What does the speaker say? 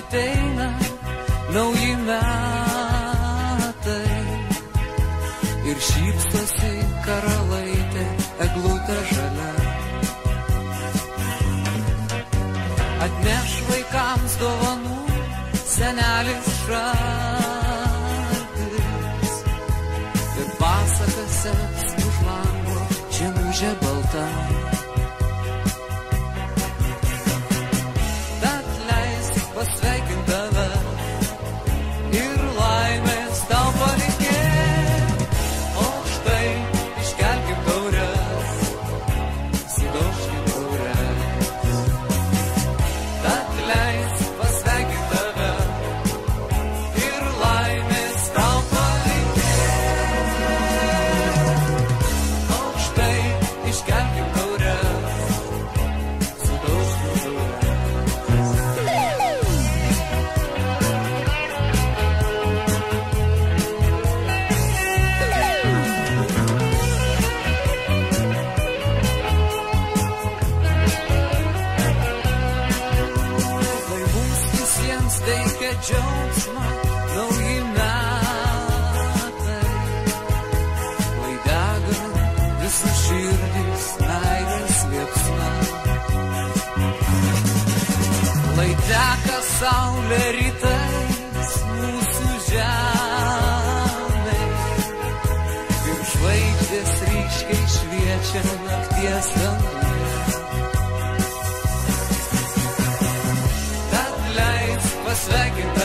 ateina nauji metai ir šypsosi karalaitė eglutė žalia. Atneš vaikams dovanų senelis šaltis ir pasakas seks už lango žiemužė balta. Tad leisk pasveikint tave ir laimės tau palinkėt, o štai iškelkim taures, sudaužkim taures. Tad leisk pasveikint tave ir laimės tau palinkėt, o štai iškelkim taures, sudaužkim taures. Tai mums visiems teikia džiaugsmą nauji metai, lai dega visų širdys meilės liepsna, lai teka saulė rytais mūsų žemei ir žvaigždės ryškiai šviečia nakties danguje. Tad leisk pasveikint